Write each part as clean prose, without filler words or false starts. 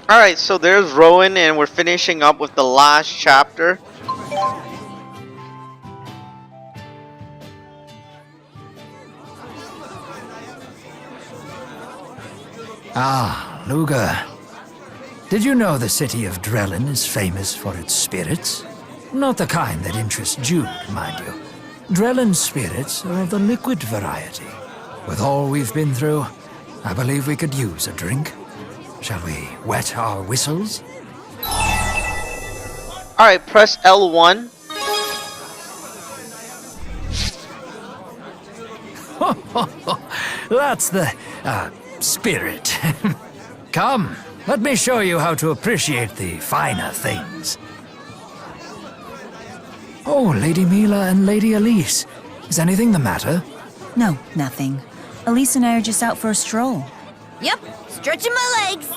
Alright, so there's Rowen, and we're finishing up with the last chapter. Ah, Luga. Did you know the city of Drellin is famous for its spirits? Not the kind that interest Jude, mind you. Drellin's spirits are of the liquid variety. With all we've been through, I believe we could use a drink. Shall we wet our whistles? Alright, press L1. That's the, spirit. Come, let me show you how to appreciate the finer things. Oh, Lady Mila and Lady Elise. Is anything the matter? No, nothing. Elise and I are just out for a stroll. Yep, stretching my legs.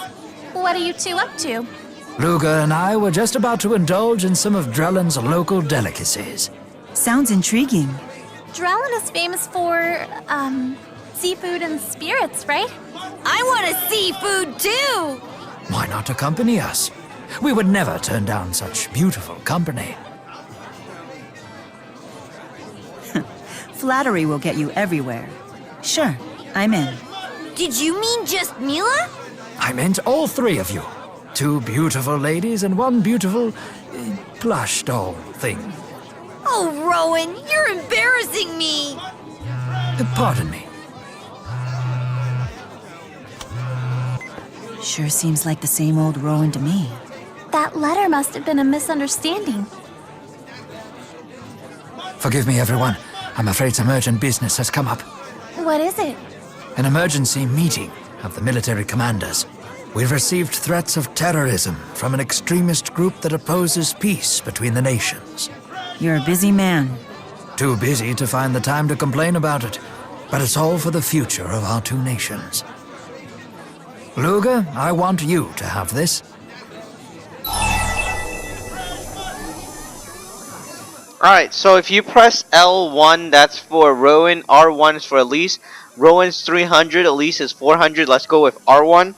What are you two up to? Luga and I were just about to indulge in some of Drellin's local delicacies. Sounds intriguing. Drellin is famous for, seafood and spirits, right? I want to see food too! Why not accompany us? We would never turn down such beautiful company. Flattery will get you everywhere. Sure, I'm in. Did you mean just Mila? I meant all three of you. Two beautiful ladies and one beautiful plush doll thing. Oh, Rowen, you're embarrassing me! Pardon me. Sure seems like the same old Rowan to me. That letter must have been a misunderstanding. Forgive me, everyone. I'm afraid some urgent business has come up. What is it? An emergency meeting of the military commanders. We've received threats of terrorism from an extremist group that opposes peace between the nations. You're a busy man. Too busy to find the time to complain about it, but it's all for the future of our two nations. Luga, I want you to have this. Alright, so if you press L1, that's for Rowen, R1 is for Elise. Rowen's 300, Elise is 400. Let's go with R1.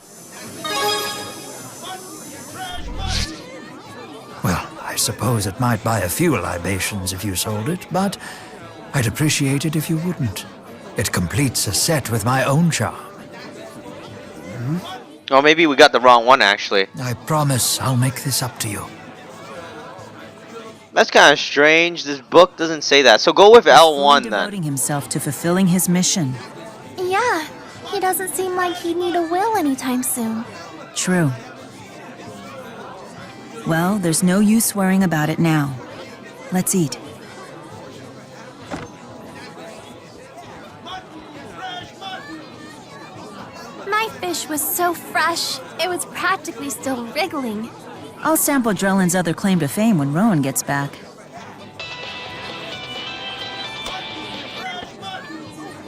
Well, I suppose it might buy a few libations if you sold it, but I'd appreciate it if you wouldn't. It completes a set with my own charm. Oh, maybe we got the wrong one, actually. I promise I'll make this up to you. That's kind of strange. This book doesn't say that. So go with He's fully L1 then. devoting himself to fulfilling his mission. Yeah, he doesn't seem like he'd need a will anytime soon. True. Well, there's no use worrying about it now. Let's eat. My fish was so fresh, it was practically still wriggling. I'll sample Drellin's other claim to fame when Rowan gets back.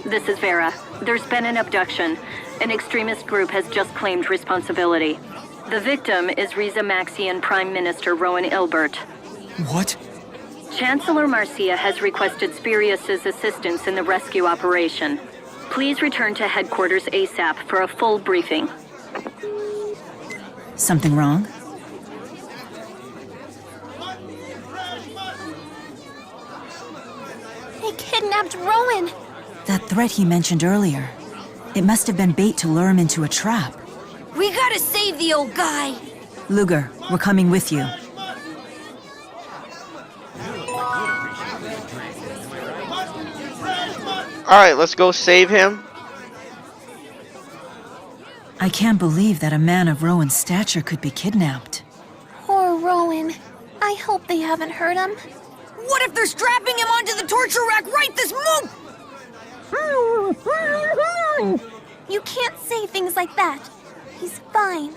This is Vera. There's been an abduction. An extremist group has just claimed responsibility. The victim is Riza Maxian Prime Minister Rowen Ilbert. What? Chancellor Marcia has requested Spirius's assistance in the rescue operation. Please return to headquarters ASAP for a full briefing. Something wrong? They kidnapped Rowen! That threat he mentioned earlier. It must have been bait to lure him into a trap. We gotta save the old guy! Luger, we're coming with you. Alright, let's go save him. I can't believe that a man of Rowan's stature could be kidnapped. Poor Rowen. I hope they haven't hurt him. What if they're strapping him onto the torture rack right this moment? You can't say things like that. He's fine.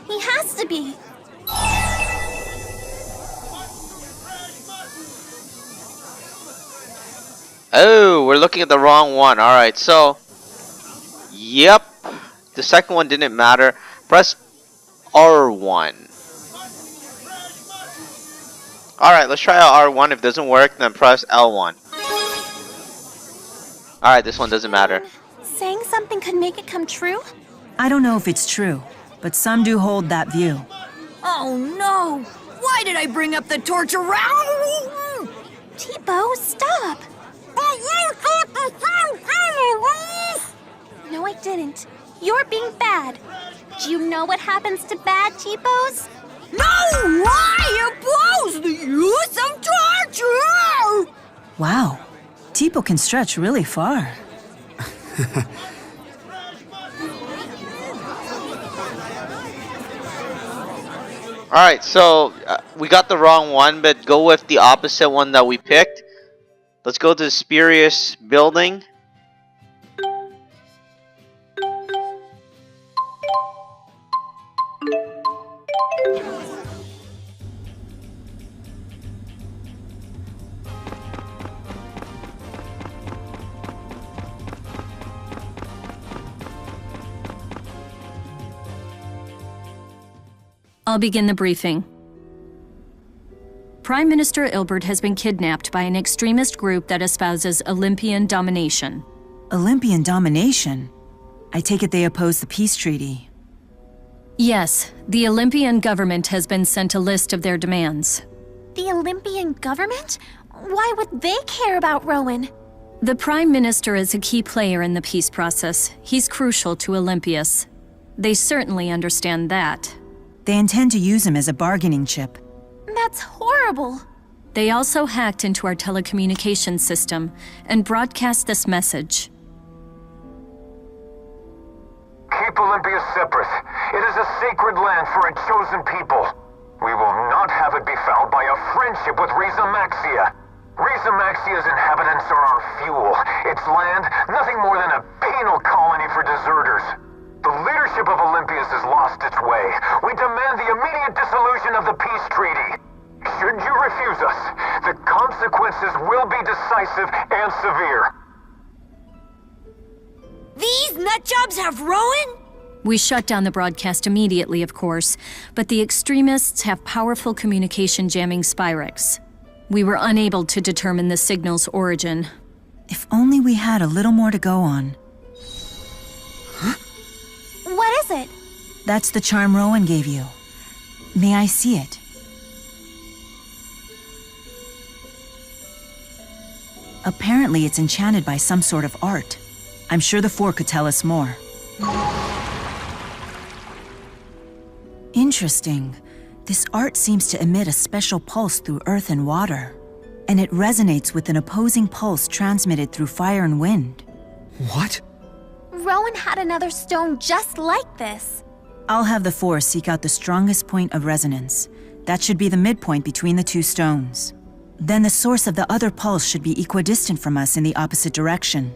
He has to be. Oh, we're looking at the wrong one. Alright, so... Yep. The second one didn't matter. Press R1. Alright, let's try out R1. If it doesn't work, then press L1. Alright, this one doesn't matter. Saying something could make it come true? I don't know if it's true. but some do hold that view. Oh no! Why did I bring up the torture rack? Tipo, stop! No, I didn't. You're being bad. Do you know what happens to bad Tipos? No! I oppose the use of torture! Wow, Tipo can stretch really far. Alright, so we got the wrong one, but go with the opposite one that we picked. Let's go to the Spurious building. I'll begin the briefing. Prime Minister Ilbert has been kidnapped by an extremist group that espouses Olympian domination. Olympian domination? I take it they oppose the peace treaty. Yes, the Olympian government has been sent a list of their demands. The Olympian government? Why would they care about Rowen? The Prime Minister is a key player in the peace process. He's crucial to Olympius. They certainly understand that. They intend to use him as a bargaining chip. That's horrible. They also hacked into our telecommunications system and broadcast this message. Keep Olympia separate. It is a sacred land for a chosen people. We will not have it be fouled by a friendship with Riza Maxia. Riza Maxia's inhabitants are our fuel. Its land, nothing more than a penal colony for deserters. The leadership of Olympias has lost its way. We demand the immediate dissolution of the peace treaty. Should you refuse us, the consequences will be decisive and severe. These nutjobs have Rowen? We shut down the broadcast immediately, of course, but the extremists have powerful communication jamming Spyrex. We were unable to determine the signal's origin. If only we had a little more to go on. What is it? That's the charm Rowen gave you. May I see it? Apparently it's enchanted by some sort of art. I'm sure the Four could tell us more. Interesting. This art seems to emit a special pulse through earth and water. And it resonates with an opposing pulse transmitted through fire and wind. What? Rowen had another stone just like this. I'll have the Four seek out the strongest point of resonance. That should be the midpoint between the two stones. Then the source of the other pulse should be equidistant from us in the opposite direction.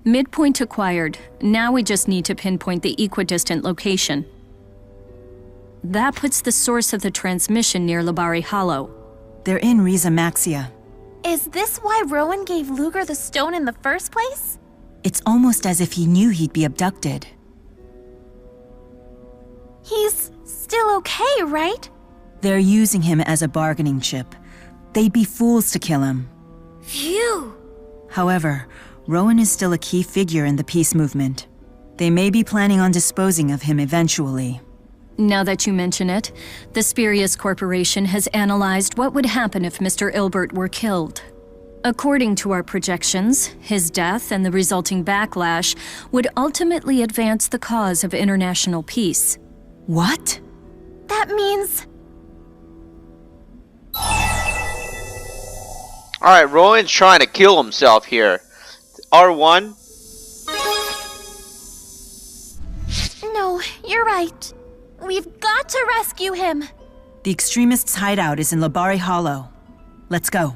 Midpoint acquired. Now we just need to pinpoint the equidistant location. That puts the source of the transmission near Labari Hollow. They're in Riza Maxia. Is this why Rowen gave Luger the stone in the first place? It's almost as if he knew he'd be abducted. He's still okay, right? They're using him as a bargaining chip. They'd be fools to kill him. Phew! However, Rowen is still a key figure in the peace movement. They may be planning on disposing of him eventually. Now that you mention it, the Spurious Corporation has analyzed what would happen if Mr. Ilbert were killed. According to our projections, his death and the resulting backlash would ultimately advance the cause of international peace. What? That means... Alright, Rowan's trying to kill himself here. R1? No, you're right. We've got to rescue him. The extremists' hideout is in Labari Hollow. Let's go.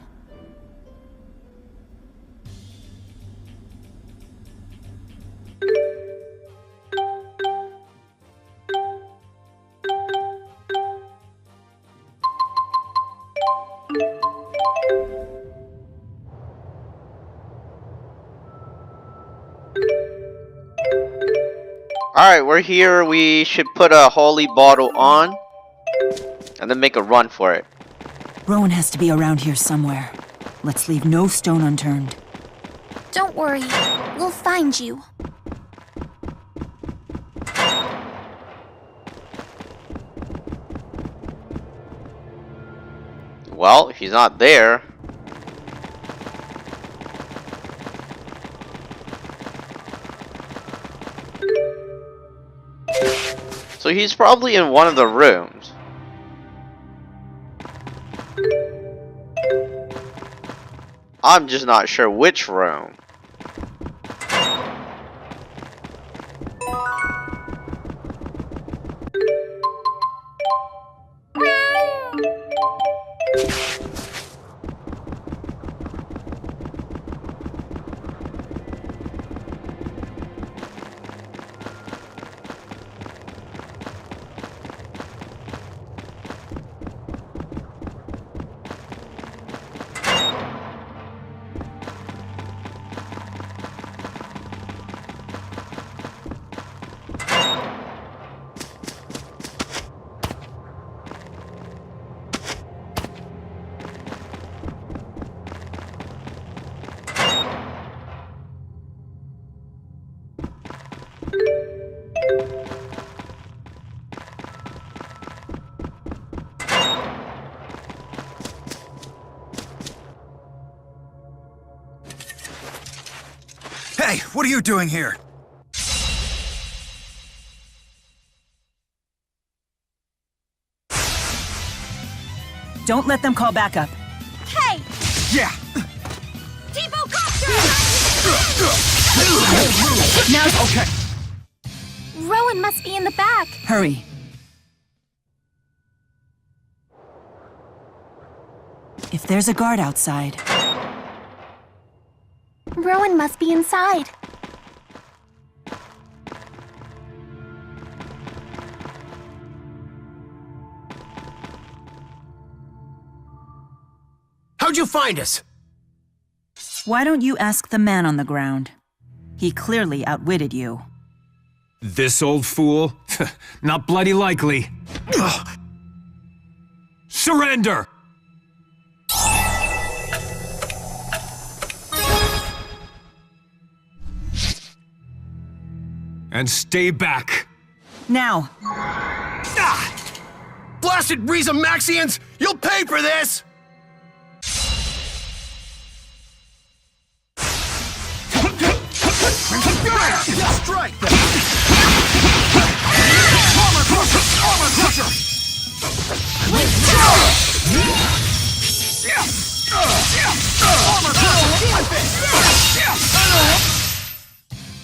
Alright, we're here. We should put a holy bottle on and then make a run for it. Rowen has to be around here somewhere. Let's leave no stone unturned. Don't worry. We'll find you. Well, if he's not there... So he's probably in one of the rooms. I'm just not sure which room. Hey, what are you doing here? Don't let them call backup. Hey! Yeah! Depot Copter! Now, Okay. Rowen must be in the back. hurry. If there's a guard outside, Rowen must be inside. How'd you find us? why don't you ask the man on the ground? He clearly outwitted you. This old fool? Not bloody likely. Surrender! And stay back. Now, Ah! Blasted Maxians! You'll pay for this! Strike! Armor crusher! Armor crusher! Armor crusher!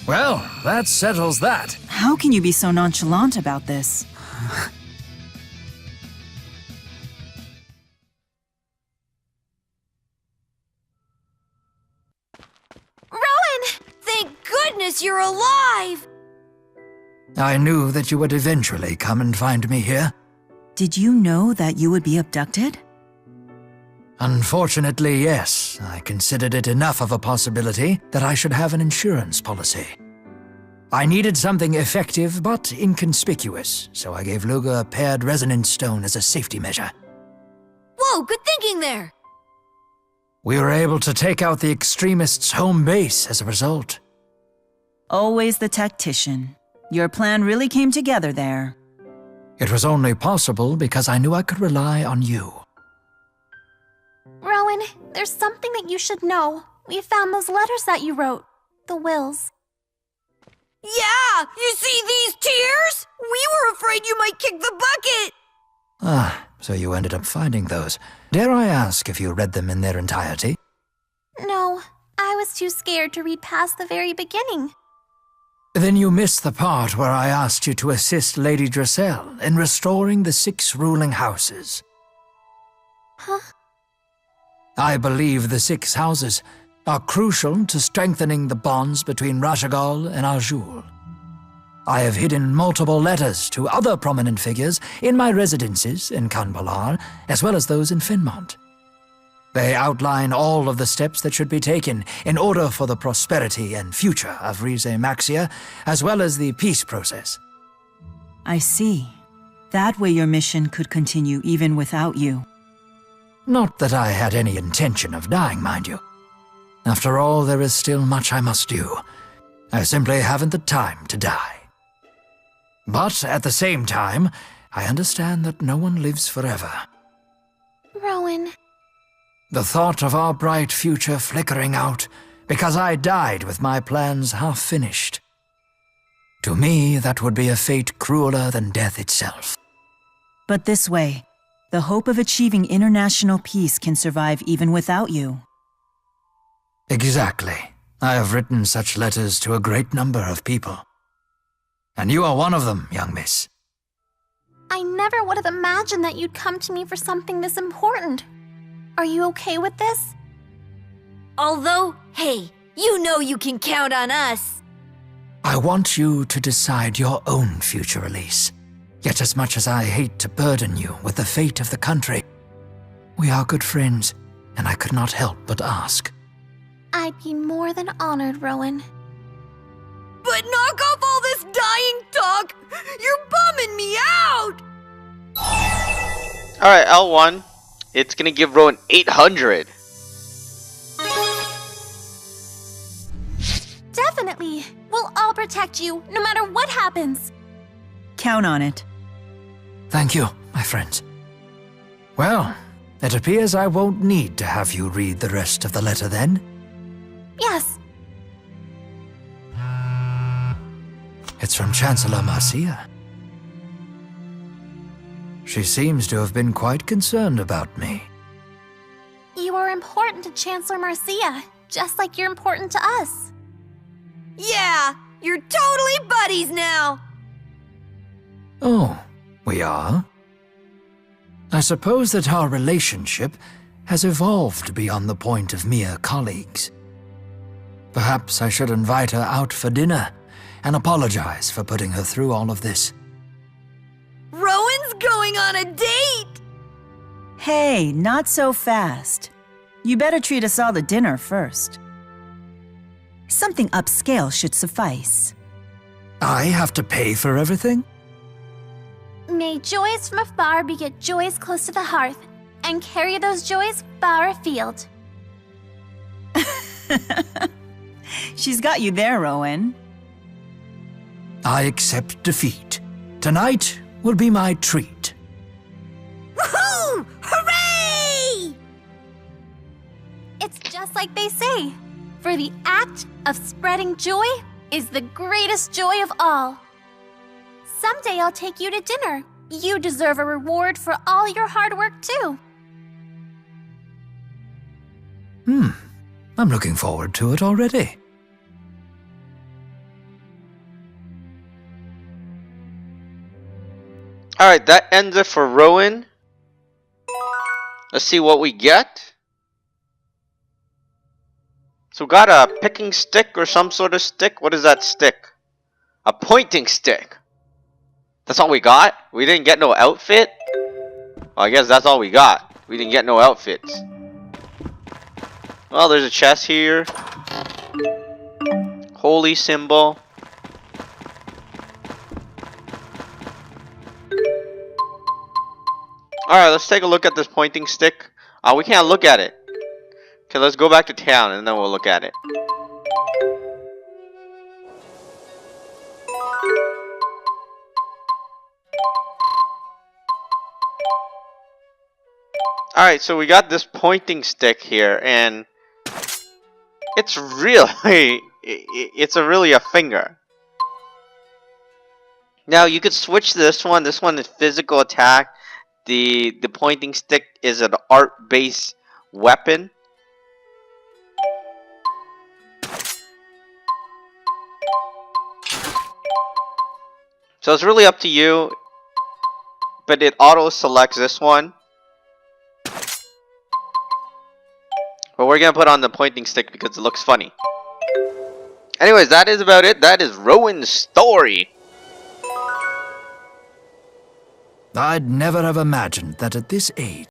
Well, that settles that. how can you be so nonchalant about this? Rowen! Thank goodness you're alive! I knew that you would eventually come and find me here. Did you know that you would be abducted? Unfortunately, yes. I considered it enough of a possibility that I should have an insurance policy. I needed something effective but inconspicuous, so I gave Luga a paired resonance stone as a safety measure. Whoa, good thinking there! We were able to take out the extremists' home base as a result. Always the tactician. Your plan really came together there. It was only possible because I knew I could rely on you. Rowen, there's something that you should know. We found those letters that you wrote. The wills. Yeah! You see these tears? We were afraid you might kick the bucket! Ah, so you ended up finding those. Dare I ask if you read them in their entirety? No, I was too scared to read past the very beginning. Then you missed the part where I asked you to assist Lady Dressel in restoring the 6 ruling houses. Huh? I believe the 6 houses are crucial to strengthening the bonds between Rashagal and Arjul. I have hidden multiple letters to other prominent figures in my residences in Kanbalar, as well as those in Finmont. They outline all of the steps that should be taken in order for the prosperity and future of Rize Maxia, as well as the peace process. I see. That way your mission could continue even without you. Not that I had any intention of dying, mind you. After all, there is still much I must do. I simply haven't the time to die. But at the same time, I understand that no one lives forever. Rowen. The thought of our bright future flickering out because I died with my plans half finished. To me, that would be a fate crueler than death itself. But this way, the hope of achieving international peace can survive even without you. Exactly. I have written such letters to a great number of people. And you are one of them, young miss. I never would have imagined that you'd come to me for something this important. Are you okay with this? Although, hey, you know you can count on us. I want you to decide your own future, Elise. Yet as much as I hate to burden you with the fate of the country, we are good friends, and I could not help but ask. I'd be more than honored, Rowen. But knock off all this dying talk! You're bumming me out! Alright, L1. It's gonna give Rowen 800. Definitely. We'll all protect you, no matter what happens. Count on it. Thank you, my friends. Well, it appears I won't need to have you read the rest of the letter then. Yes. It's from Chancellor Marcia. She seems to have been quite concerned about me. You are important to Chancellor Marcia, just like you're important to us. Yeah, you're totally buddies now! Oh, we are? I suppose that our relationship has evolved beyond the point of mere colleagues. Perhaps I should invite her out for dinner and apologize for putting her through all of this. Rowen's going on a date! Hey, not so fast. You better treat us all to dinner first. Something upscale should suffice. I have to pay for everything? May joys from afar beget joys close to the hearth, and carry those joys far afield. She's got you there, Rowen. I accept defeat. Tonight will be my treat. Woohoo! Hooray! It's just like they say, for the act of spreading joy is the greatest joy of all. Someday I'll take you to dinner. You deserve a reward for all your hard work, too. I'm looking forward to it already. Alright, that ends it for Rowen. Let's see what we get. So we got a picking stick or some sort of stick. What is that stick? A pointing stick. That's all we got? We didn't get no outfit? Well, I guess that's all we got. We didn't get no outfits. Well, there's a chest here. Holy symbol. Alright, let's take a look at this pointing stick. We can't look at it. Okay, let's go back to town and then we'll look at it. Alright, so we got this pointing stick here, and it's really, it's really a finger. Now you could switch this one. This one is physical attack. The pointing stick is an art-based weapon. So it's really up to you, but it auto selects this one. But we're gonna put on the pointing stick because it looks funny. Anyways, that is about it. That is Rowen's story. I'd never have imagined that at this age